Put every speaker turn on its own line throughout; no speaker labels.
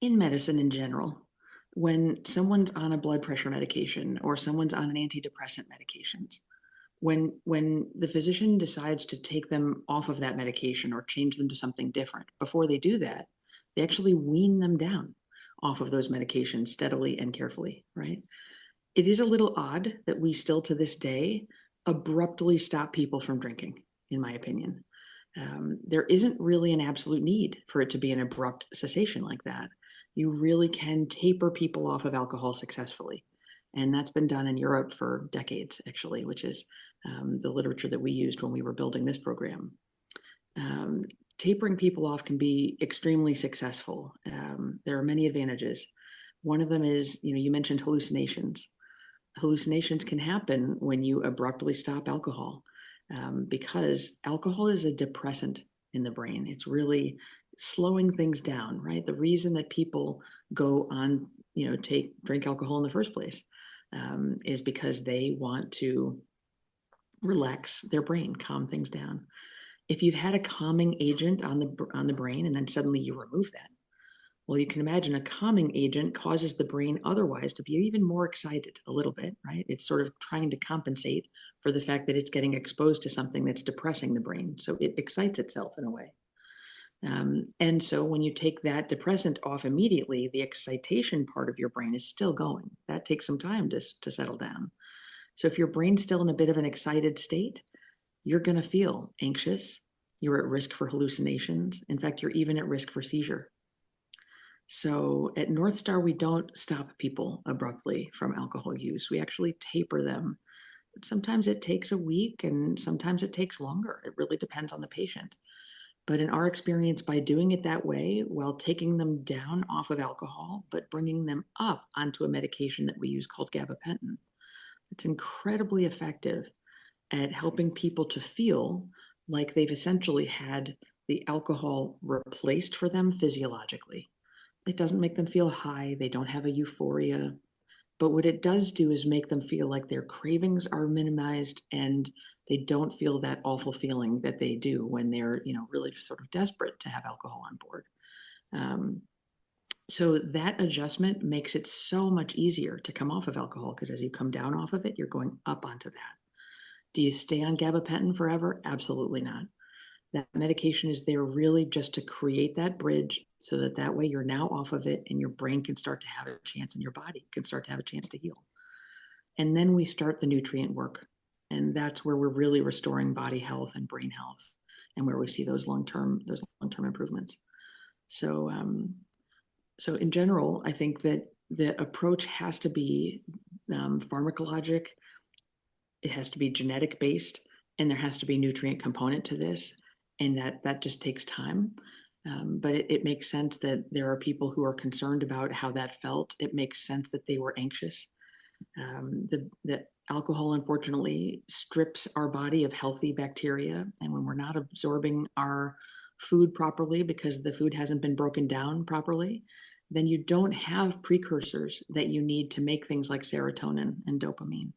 In medicine in general, when someone's on a blood pressure medication or someone's on an antidepressant medications, when the physician decides to take them off of that medication or change them to something different, before they do that, they actually wean them down off of those medications steadily and carefully, right? It is a little odd that we still to this day abruptly stop people from drinking, in my opinion. There isn't really an absolute need for it to be an abrupt cessation like that. You really can taper people off of alcohol successfully. And that's been done in Europe for decades, actually, which is the literature that we used when we were building this program. Um, Tapering people off can be extremely successful. There are many advantages. One of them is, you mentioned hallucinations. Hallucinations can happen when you abruptly stop alcohol, because alcohol is a depressant in the brain. It's really slowing things down, right? The reason that people go on, drink alcohol in the first place, is because they want to relax their brain, calm things down. If you've had a calming agent on the brain and then suddenly you remove that, well, you can imagine a calming agent causes the brain otherwise to be even more excited a little bit, right? It's sort of trying to compensate for the fact that it's getting exposed to something that's depressing the brain. So it excites itself in a way. And so when you take that depressant off immediately, the excitation part of your brain is still going. That takes some time to settle down. So if your brain's still in a bit of an excited state, you're going to feel anxious. You're at risk for hallucinations. In fact, you're even at risk for seizure. So at NorthStar, we don't stop people abruptly from alcohol use. We actually taper them. Sometimes it takes a week and sometimes it takes longer. It really depends on the patient. But in our experience, by doing it that way, while taking them down off of alcohol, but bringing them up onto a medication that we use called gabapentin, it's incredibly effective at helping people to feel like they've essentially had the alcohol replaced for them physiologically. It doesn't make them feel high. They don't have a euphoria. But what it does do is make them feel like their cravings are minimized and they don't feel that awful feeling that they do when they're, really sort of desperate to have alcohol on board. Um, so that adjustment makes it so much easier to come off of alcohol because as you come down off of it, you're going up onto that. Do you stay on gabapentin forever? Absolutely not. That medication is there really just to create that bridge so that way you're now off of it and your brain can start to have a chance and your body can start to have a chance to heal. And then we start the nutrient work. And that's where we're really restoring body health and brain health and where we see those long-term improvements. So, so in general, I think that the approach has to be pharmacologic. It has to be genetic based, and there has to be nutrient component to this, and that just takes time. But it makes sense that there are people who are concerned about how that felt. It makes sense that they were anxious. The alcohol, unfortunately, strips our body of healthy bacteria, and when we're not absorbing our food properly because the food hasn't been broken down properly, then you don't have precursors that you need to make things like serotonin and dopamine.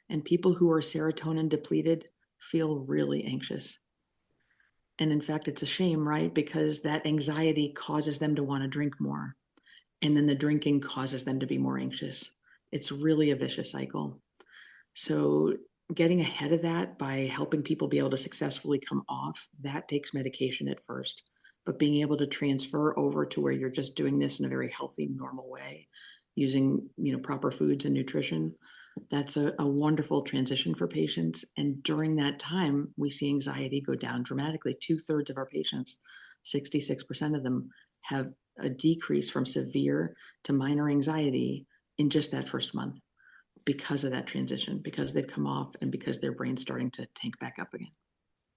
And people who are serotonin depleted feel really anxious. And in fact, it's a shame, right? Because that anxiety causes them to want to drink more. And then the drinking causes them to be more anxious. It's really a vicious cycle. So getting ahead of that by helping people be able to successfully come off, that takes medication at first. But being able to transfer over to where you're just doing this in a very healthy, normal way, using proper foods and nutrition, that's a wonderful transition for patients. And during that time, we see anxiety go down dramatically. 2/3 of our patients, 66% of them, have a decrease from severe to minor anxiety in just that first month because of that transition, because they've come off and because their brain's starting to tank back up again.